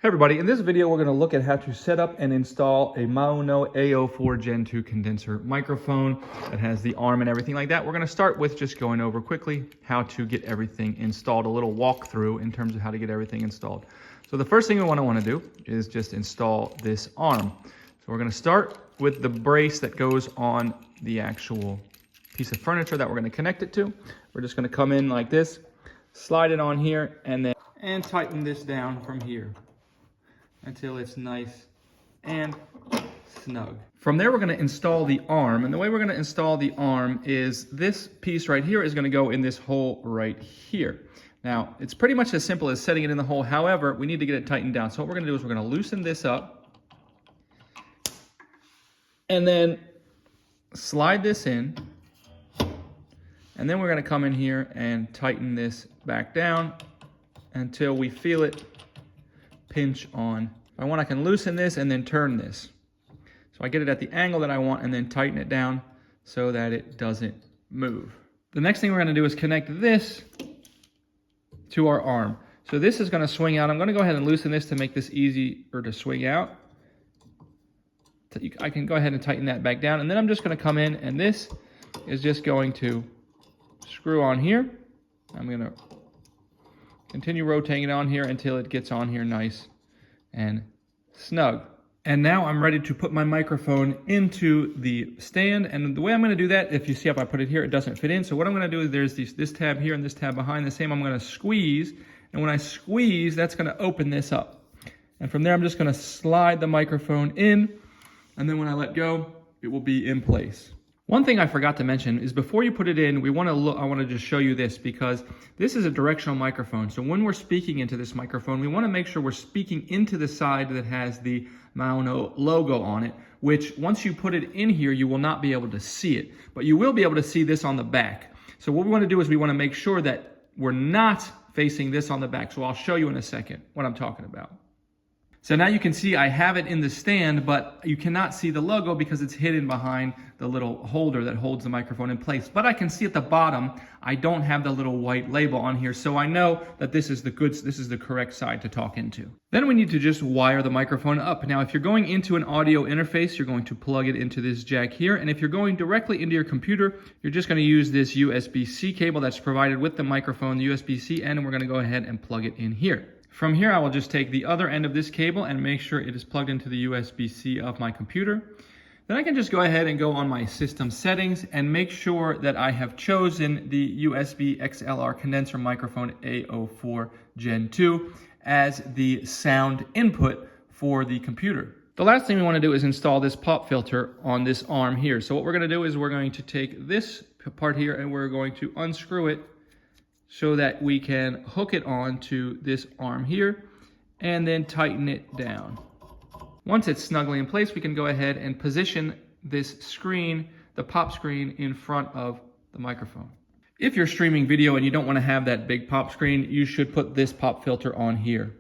Hey everybody, in this video we're going to look at how to set up and install a MAONO A04 Gen2 condenser microphone that has the arm and everything like that. We're going to start with just going over quickly how to get everything installed, a little walkthrough in terms of how to get everything installed. So the first thing we want to do is just install this arm. So we're going to start with the brace that goes on the actual piece of furniture that we're going to connect it to. We're just going to come in like this, slide it on here, and tighten this down from here until it's nice and snug. From there, we're going to install the arm, and the way we're going to install the arm is this piece right here is going to go in this hole right here. Now, it's pretty much as simple as setting it in the hole. However, we need to get it tightened down. So what we're going to do is we're going to loosen this up and then slide this in, and then we're going to come in here and tighten this back down until we feel it pinch on. If I want, I can loosen this and then turn this. So I get it at the angle that I want and then tighten it down so that it doesn't move. The next thing we're going to do is connect this to our arm. So this is going to swing out. I'm going to go ahead and loosen this to make this easier to swing out. I can go ahead and tighten that back down, and then I'm just going to come in, and this is just going to screw on here. I'm going to continue rotating it on here until it gets on here nice and snug. And now I'm ready to put my microphone into the stand. And the way I'm going to do that, if you see how I put it here, it doesn't fit in. So what I'm going to do is there's this tab here and this tab behind the same. I'm going to squeeze. And when I squeeze, that's going to open this up. And from there, I'm just going to slide the microphone in. And then when I let go, it will be in place. One thing I forgot to mention is before you put it in, I want to just show you this, because this is a directional microphone. So when we're speaking into this microphone, we want to make sure we're speaking into the side that has the MAONO logo on it, which once you put it in here, you will not be able to see it, but you will be able to see this on the back. So what we want to do is we want to make sure that we're not facing this on the back. So I'll show you in a second what I'm talking about. So now you can see I have it in the stand, but you cannot see the logo because it's hidden behind the little holder that holds the microphone in place. But I can see at the bottom, I don't have the little white label on here, so I know that this is the correct side to talk into. Then we need to just wire the microphone up. Now, if you're going into an audio interface, you're going to plug it into this jack here. And if you're going directly into your computer, you're just going to use this USB-C cable that's provided with the microphone, the USB-C end, and we're going to go ahead and plug it in here. From here, I will just take the other end of this cable and make sure it is plugged into the USB-C of my computer. Then I can just go ahead and go on my system settings and make sure that I have chosen the USB XLR condenser microphone A04 Gen2 as the sound input for the computer. The last thing we want to do is install this pop filter on this arm here. So what we're going to do is we're going to take this part here and we're going to unscrew it so that we can hook it onto this arm here and then tighten it down. Once it's snugly in place, we can go ahead and position this screen, the pop screen, in front of the microphone. If you're streaming video and you don't want to have that big pop screen, you should put this pop filter on here.